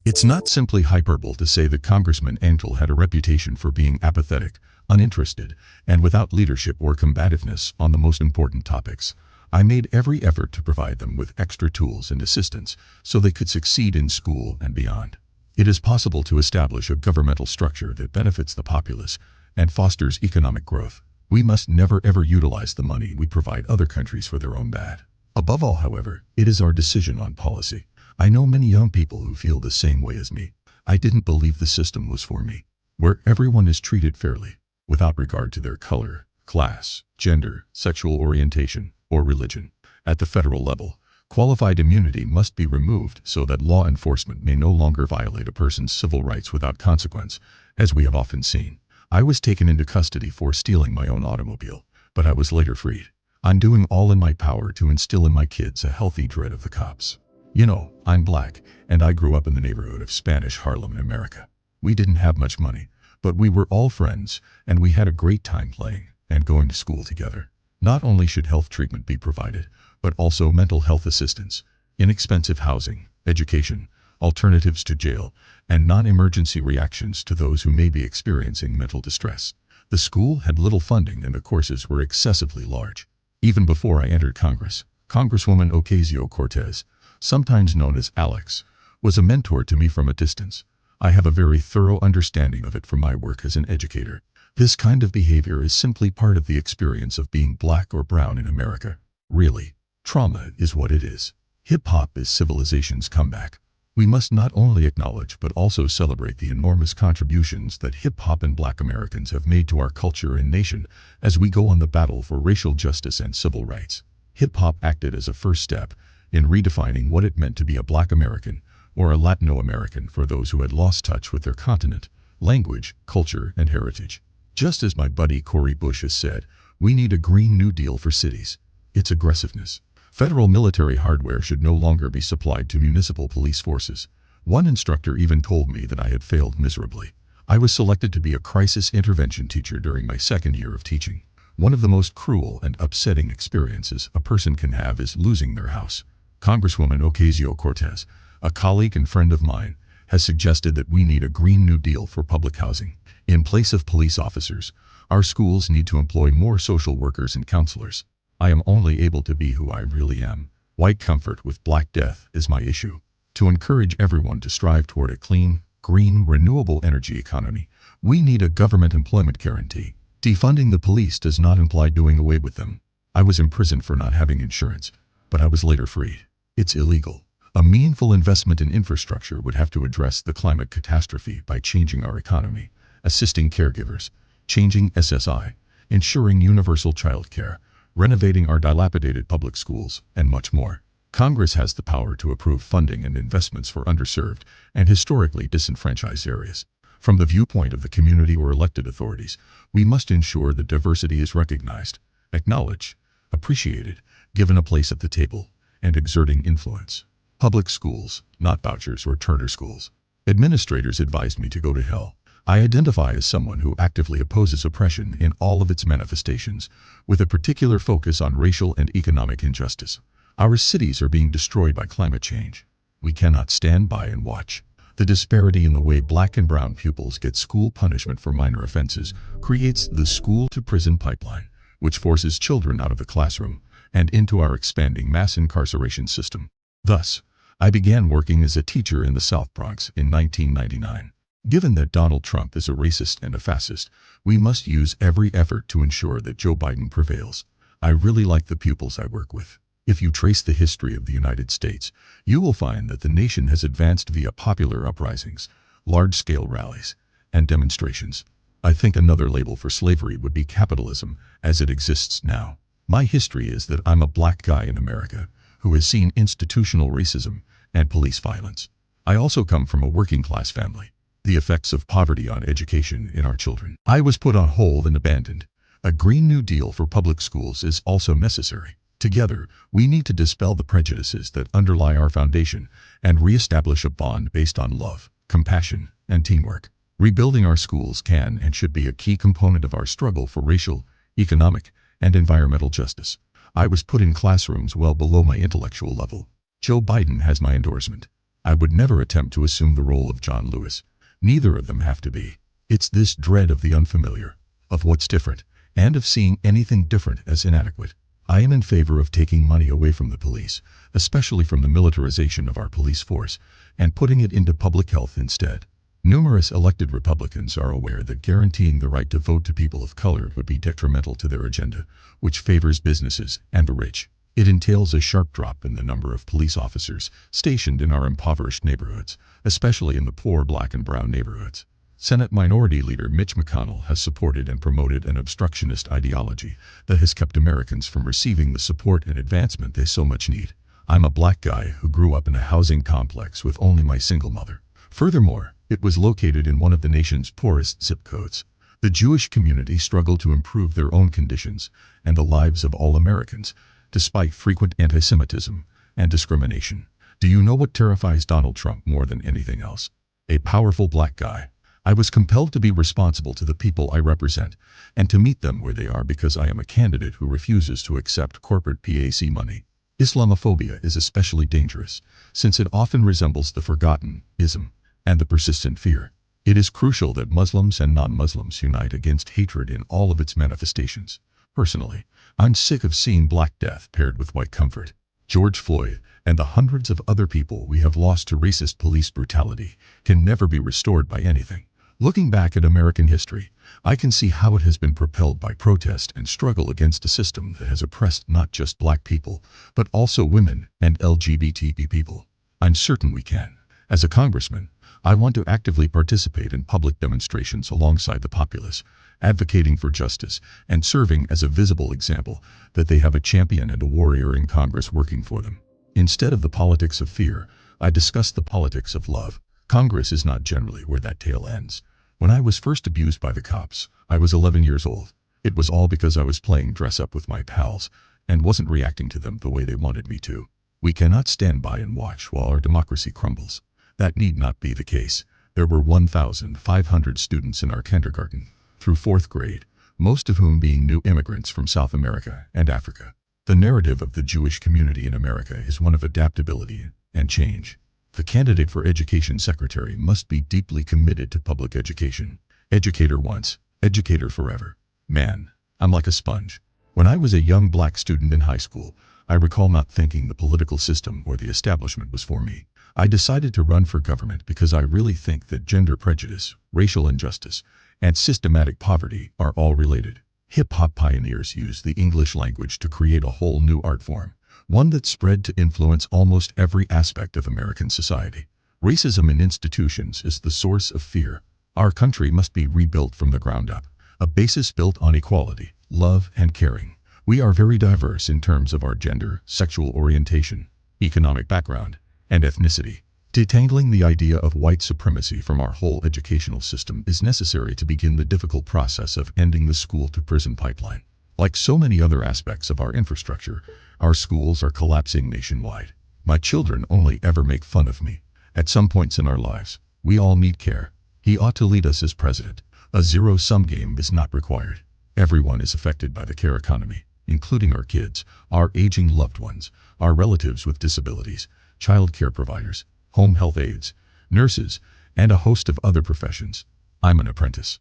It's not simply hyperbole to say that Congressman Angel had a reputation for being apathetic, uninterested, and without leadership or combativeness on the most important topics. I made every effort to provide them with extra tools and assistance so they could succeed in school and beyond. It is possible to establish a governmental structure that benefits the populace and fosters economic growth. We must never ever utilize the money we provide other countries for their own bad. Above all, however, it is our decision on policy. I know many young people who feel the same way as me. I didn't believe the system was for me, where everyone is treated fairly, without regard to their color, class, gender, sexual orientation, or religion. At the federal level, qualified immunity must be removed so that law enforcement may no longer violate a person's civil rights without consequence, as we have often seen. I was taken into custody for stealing my own automobile, but I was later freed. I'm doing all in my power to instill in my kids a healthy dread of the cops. You know, I'm black, and I grew up in the neighborhood of Spanish Harlem in America. We didn't have much money, but we were all friends, and we had a great time playing and going to school together. Not only should health treatment be provided, but also mental health assistance, inexpensive housing, education, alternatives to jail, and non-emergency reactions to those who may be experiencing mental distress. The school had little funding and the courses were excessively large. Even before I entered Congress, Congresswoman Ocasio-Cortez, sometimes known as Alex, was a mentor to me from a distance. I have a very thorough understanding of it from my work as an educator. This kind of behavior is simply part of the experience of being black or brown in America. Really, trauma is what it is. Hip-hop is civilization's comeback. We must not only acknowledge but also celebrate the enormous contributions that hip-hop and black Americans have made to our culture and nation as we go on the battle for racial justice and civil rights. Hip-hop acted as a first step in redefining what it meant to be a black American or a Latino American for those who had lost touch with their continent, language, culture, and heritage. Just as my buddy Cori Bush has said, we need a Green New Deal for cities. Its aggressiveness. Federal military hardware should no longer be supplied to municipal police forces. One instructor even told me that I had failed miserably. I was selected to be a crisis intervention teacher during my second year of teaching. One of the most cruel and upsetting experiences a person can have is losing their house. Congresswoman Ocasio-Cortez, a colleague and friend of mine, has suggested that we need a Green New Deal for public housing. In place of police officers, our schools need to employ more social workers and counselors. I am only able to be who I really am. White comfort with black death is my issue. To encourage everyone to strive toward a clean, green, renewable energy economy, we need a government employment guarantee. Defunding the police does not imply doing away with them. I was imprisoned for not having insurance, but I was later freed. It's illegal. A meaningful investment in infrastructure would have to address the climate catastrophe by changing our economy, assisting caregivers, changing SSI, ensuring universal child care, renovating our dilapidated public schools, and much more. Congress has the power to approve funding and investments for underserved and historically disenfranchised areas. From the viewpoint of the community or elected authorities, we must ensure that diversity is recognized, acknowledged, appreciated, given a place at the table, and exerting influence. Public schools, not vouchers or charter schools. Administrators advised me to go to hell. I identify as someone who actively opposes oppression in all of its manifestations, with a particular focus on racial and economic injustice. Our cities are being destroyed by climate change. We cannot stand by and watch. The disparity in the way black and brown pupils get school punishment for minor offenses creates the school-to-prison pipeline, which forces children out of the classroom and into our expanding mass incarceration system. Thus, I began working as a teacher in the South Bronx in 1999. Given that Donald Trump is a racist and a fascist, we must use every effort to ensure that Joe Biden prevails. I really like the pupils I work with. If you trace the history of the United States, you will find that the nation has advanced via popular uprisings, large-scale rallies, and demonstrations. I think another label for slavery would be capitalism as it exists now. My history is that I'm a black guy in America who has seen institutional racism and police violence. I also come from a working-class family. The effects of poverty on education in our children. I was put on hold and abandoned. A Green New Deal for public schools is also necessary. Together, we need to dispel the prejudices that underlie our foundation and reestablish a bond based on love, compassion, and teamwork. Rebuilding our schools can and should be a key component of our struggle for racial, economic, and environmental justice. I was put in classrooms well below my intellectual level. Joe Biden has my endorsement. I would never attempt to assume the role of John Lewis. Neither of them have to be. It's this dread of the unfamiliar, of what's different, and of seeing anything different as inadequate. I am in favor of taking money away from the police, especially from the militarization of our police force, and putting it into public health instead. Numerous elected Republicans are aware that guaranteeing the right to vote to people of color would be detrimental to their agenda, which favors businesses and the rich. It entails a sharp drop in the number of police officers stationed in our impoverished neighborhoods, especially in the poor black and brown neighborhoods. Senate Minority Leader Mitch McConnell has supported and promoted an obstructionist ideology that has kept Americans from receiving the support and advancement they so much need. I'm a black guy who grew up in a housing complex with only my single mother. Furthermore, it was located in one of the nation's poorest zip codes. The Jewish community struggled to improve their own conditions and the lives of all Americans, despite frequent anti-Semitism and discrimination. Do you know what terrifies Donald Trump more than anything else? A powerful black guy. I was compelled to be responsible to the people I represent and to meet them where they are because I am a candidate who refuses to accept corporate PAC money. Islamophobia is especially dangerous since it often resembles the forgotten ism and the persistent fear. It is crucial that Muslims and non-Muslims unite against hatred in all of its manifestations. Personally, I'm sick of seeing Black Death paired with white comfort. George Floyd and the hundreds of other people we have lost to racist police brutality can never be restored by anything. Looking back at American history, I can see how it has been propelled by protest and struggle against a system that has oppressed not just black people, but also women and LGBT people. I'm certain we can. As a congressman, I want to actively participate in public demonstrations alongside the populace, advocating for justice and serving as a visible example that they have a champion and a warrior in Congress working for them. Instead of the politics of fear, I discuss the politics of love. Congress is not generally where that tale ends. When I was first abused by the cops, I was 11 years old. It was all because I was playing dress up with my pals and wasn't reacting to them the way they wanted me to. We cannot stand by and watch while our democracy crumbles. That need not be the case. There were 1,500 students in our kindergarten through 4th grade, most of whom being new immigrants from South America and Africa. The narrative of the Jewish community in America is one of adaptability and change. The candidate for education secretary must be deeply committed to public education. Educator once, educator forever. Man, I'm like a sponge. When I was a young black student in high school, I recall not thinking the political system or the establishment was for me. I decided to run for government because I really think that gender prejudice, racial injustice, and systematic poverty are all related. Hip-hop pioneers used the English language to create a whole new art form, one that spread to influence almost every aspect of American society. Racism in institutions is the source of fear. Our country must be rebuilt from the ground up, a basis built on equality, love, and caring. We are very diverse in terms of our gender, sexual orientation, economic background, and ethnicity. Detangling the idea of white supremacy from our whole educational system is necessary to begin the difficult process of ending the school-to-prison pipeline. Like so many other aspects of our infrastructure, our schools are collapsing nationwide. My children only ever make fun of me. At some points in our lives, we all need care. He ought to lead us as president. A zero-sum game is not required. Everyone is affected by the care economy, including our kids, our aging loved ones, our relatives with disabilities, child care providers, home health aides, nurses, and a host of other professions. I'm an apprentice.